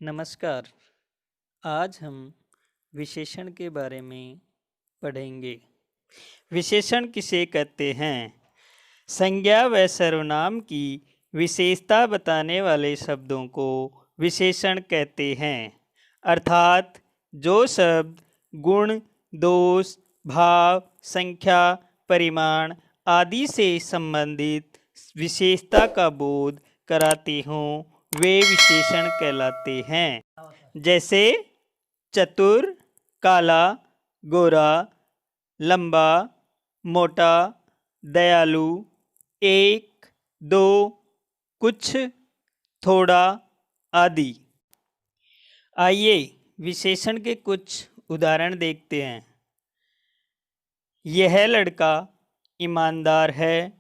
नमस्कार। आज हम विशेषण के बारे में पढ़ेंगे। विशेषण किसे कहते हैं? संज्ञा व सर्वनाम की विशेषता बताने वाले शब्दों को विशेषण कहते हैं। अर्थात जो शब्द गुण, दोष, भाव, संख्या, परिमाण आदि से संबंधित विशेषता का बोध कराते हों वे विशेषण कहलाते हैं। जैसे चतुर, काला, गोरा, लंबा, मोटा, दयालु, एक, दो, कुछ, थोड़ा आदि। आइए विशेषण के कुछ उदाहरण देखते हैं। यह लड़का ईमानदार है।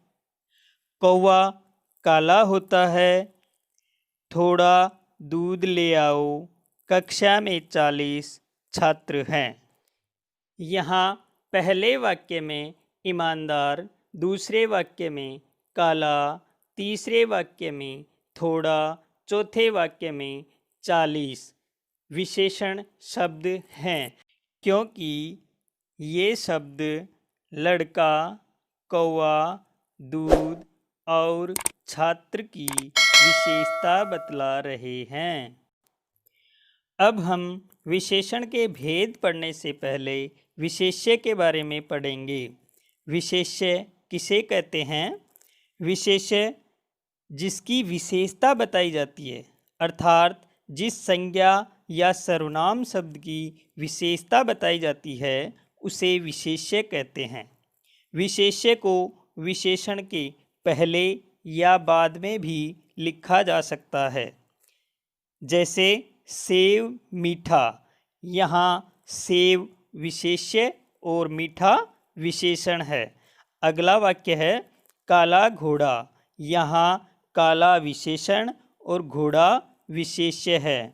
कौवा काला होता है। थोड़ा दूध ले आओ। कक्षा में 40 छात्र हैं। यहाँ पहले वाक्य में ईमानदार, दूसरे वाक्य में काला, तीसरे वाक्य में थोड़ा, चौथे वाक्य में 40 विशेषण शब्द हैं, क्योंकि ये शब्द लड़का, कौवा, दूध और छात्र की विशेषता बतला रहे हैं। अब हम विशेषण के भेद पढ़ने से पहले विशेष्य के बारे में पढ़ेंगे। विशेष्य किसे कहते हैं? विशेष्य जिसकी विशेषता बताई जाती है, अर्थात जिस संज्ञा या सर्वनाम शब्द की विशेषता बताई जाती है उसे विशेष्य कहते हैं। विशेष्य को विशेषण के पहले या बाद में भी लिखा जा सकता है। जैसे सेव मीठा, यहाँ सेव विशेष्य और मीठा विशेषण है। अगला वाक्य है काला घोड़ा, यहाँ काला विशेषण और घोड़ा विशेष्य है।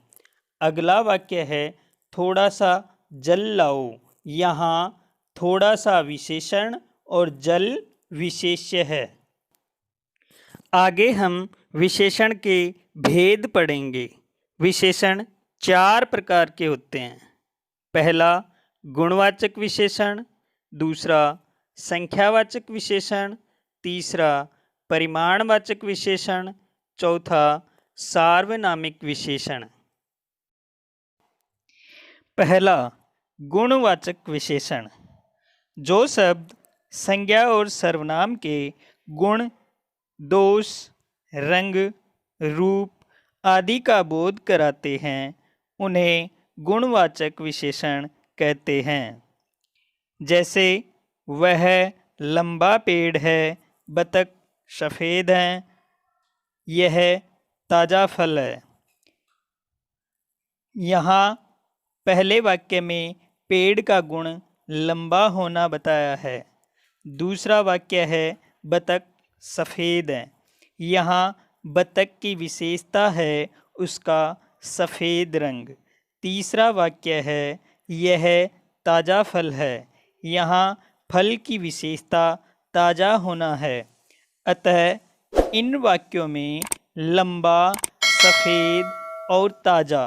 अगला वाक्य है थोड़ा सा जल लाओ, यहाँ थोड़ा सा विशेषण और जल विशेष्य है। आगे हम विशेषण के भेद पढ़ेंगे। विशेषण 4 प्रकार के होते हैं। पहला गुणवाचक विशेषण, दूसरा संख्यावाचक विशेषण, तीसरा परिमाणवाचक विशेषण, चौथा सार्वनामिक विशेषण। पहला गुणवाचक विशेषण, जो शब्द संज्ञा और सर्वनाम के गुण, दोष, रंग, रूप आदि का बोध कराते हैं उन्हें गुणवाचक विशेषण कहते हैं। जैसे वह लंबा पेड़ है, बतख सफ़ेद है, यह ताज़ा फल है। यहाँ पहले वाक्य में पेड़ का गुण लंबा होना बताया है। दूसरा वाक्य है बतख सफ़ेद है, यहाँ बतख की विशेषता है उसका सफ़ेद रंग। तीसरा वाक्य है यह ताज़ा फल है, यहाँ फल की विशेषता ताज़ा होना है। अतः इन वाक्यों में लंबा, सफ़ेद और ताज़ा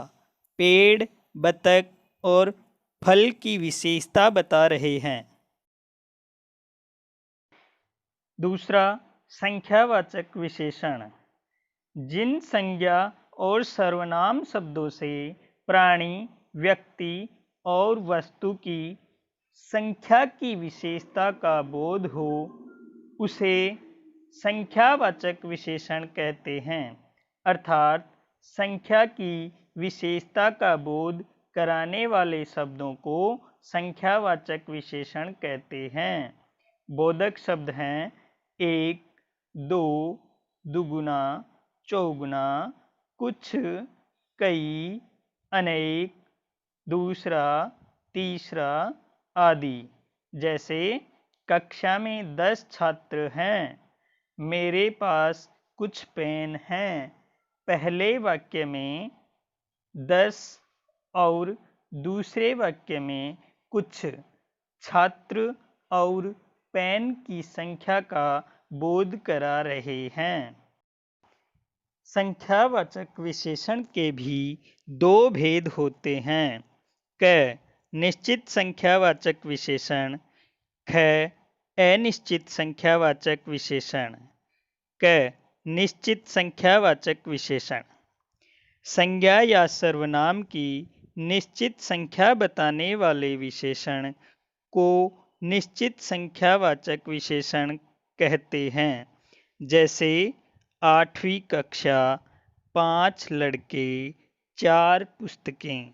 पेड़, बतख और फल की विशेषता बता रहे हैं। दूसरा संख्यावाचक विशेषण, जिन संज्ञा और सर्वनाम शब्दों से प्राणी, व्यक्ति और वस्तु की संख्या की विशेषता का बोध हो उसे संख्यावाचक विशेषण कहते हैं। अर्थात संख्या की विशेषता का बोध कराने वाले शब्दों को संख्यावाचक विशेषण कहते हैं। बोधक शब्द हैं एक, दो, दुगुना, चौगुना, कुछ, कई, अनेक, दूसरा, तीसरा आदि। जैसे कक्षा में 10 छात्र हैं, मेरे पास कुछ पेन हैं। पहले वाक्य में 10 और दूसरे वाक्य में कुछ छात्र और पेन की संख्या का बोध करा रहे हैं। संख्यावाचक विशेषण के भी दो भेद होते हैं। क निश्चित संख्यावाचक विशेषण, ख अनिश्चित संख्यावाचक विशेषण। क निश्चित संख्यावाचक विशेषण संज्ञा या सर्वनाम की निश्चित संख्या बताने वाले विशेषण को निश्चित संख्यावाचक विशेषण कहते हैं। जैसे 8वीं कक्षा, 5 लड़के, 4 पुस्तकें।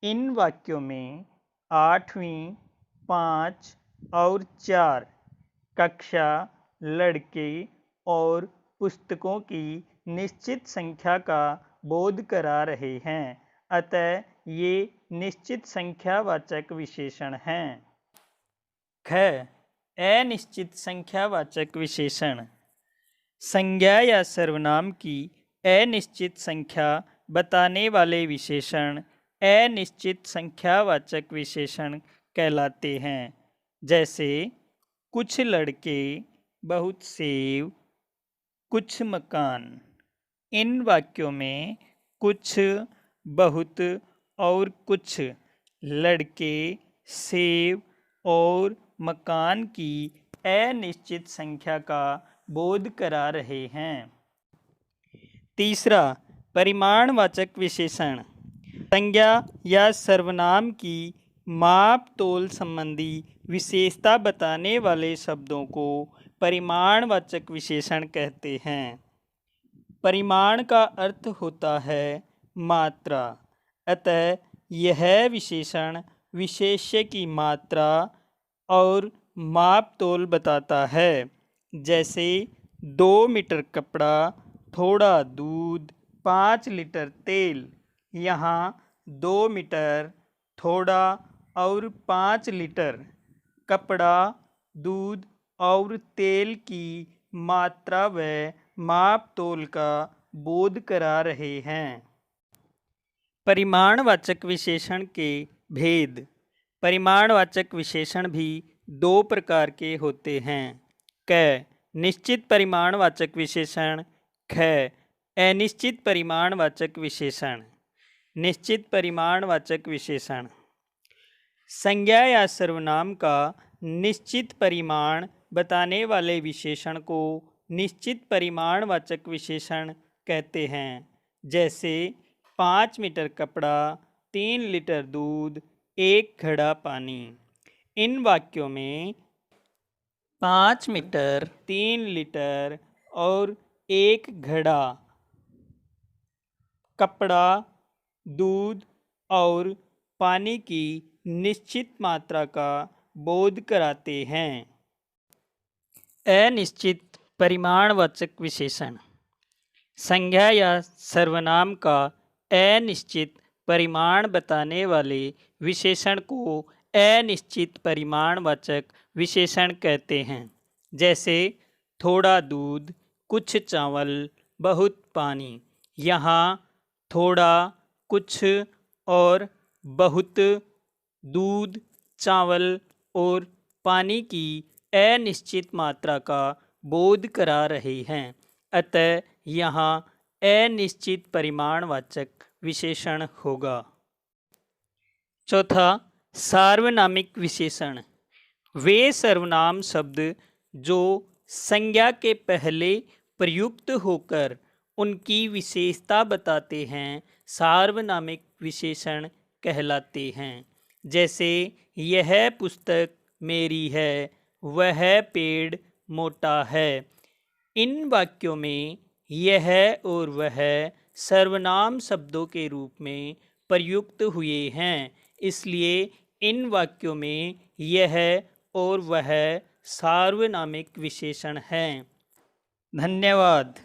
इन वाक्यों में 8वीं, 5 और 4 कक्षा, लड़के और पुस्तकों की निश्चित संख्या का बोध करा रहे हैं, अतः ये निश्चित संख्यावाचक विशेषण हैं। ख अनिश्चित संख्यावाचक विशेषण संज्ञा या सर्वनाम की अनिश्चित संख्या बताने वाले विशेषण अनिश्चित संख्यावाचक विशेषण कहलाते हैं। जैसे कुछ लड़के, बहुत सेब, कुछ मकान। इन वाक्यों में कुछ, बहुत और कुछ लड़के, सेब और मकान की अनिश्चित संख्या का बोध करा रहे हैं। तीसरा, परिमाणवाचक विशेषण संज्ञा या सर्वनाम की माप तोल संबंधी विशेषता बताने वाले शब्दों को परिमाणवाचक विशेषण कहते हैं। परिमाण का अर्थ होता है मात्रा, अतः यह विशेषण विशेष्य की मात्रा और माप तोल बताता है। जैसे 2 मीटर कपड़ा, थोड़ा दूध, 5 लीटर तेल। यहाँ 2 मीटर, थोड़ा और 5 लीटर कपड़ा, दूध और तेल की मात्रा व माप तोल का बोध करा रहे हैं। परिमाणवाचक विशेषण के भेद। परिमाणवाचक विशेषण भी 2 प्रकार के होते हैं। क निश्चित परिमाणवाचक विशेषण, ख अनिश्चित परिमाणवाचक विशेषण। निश्चित परिमाणवाचक विशेषण संज्ञा या सर्वनाम का निश्चित परिमाण बताने वाले विशेषण को निश्चित परिमाणवाचक विशेषण कहते हैं। जैसे 5 मीटर कपड़ा, 3 लीटर दूध, 1 घड़ा पानी। इन वाक्यों में 5 मीटर, 3 लीटर और 1 घड़ा कपड़ा, दूध और पानी की निश्चित मात्रा का बोध कराते हैं। अनिश्चित परिमाणवाचक विशेषण संज्ञा या सर्वनाम का अनिश्चित परिमाण बताने वाले विशेषण को अनिश्चित परिमाणवाचक विशेषण कहते हैं। जैसे थोड़ा दूध, कुछ चावल, बहुत पानी। यहाँ थोड़ा, कुछ और बहुत दूध, चावल और पानी की अनिश्चित मात्रा का बोध करा रहे हैं, अतः यहाँ अनिश्चित परिमाणवाचक विशेषण होगा। चौथा, सार्वनामिक विशेषण वे सर्वनाम शब्द जो संज्ञा के पहले प्रयुक्त होकर उनकी विशेषता बताते हैं, सार्वनामिक विशेषण कहलाते हैं। जैसे यह पुस्तक मेरी है, वह पेड़ मोटा है। इन वाक्यों में यह और वह सर्वनाम शब्दों के रूप में प्रयुक्त हुए हैं, इसलिए इन वाक्यों में यह और वह सार्वनामिक विशेषण हैं। धन्यवाद।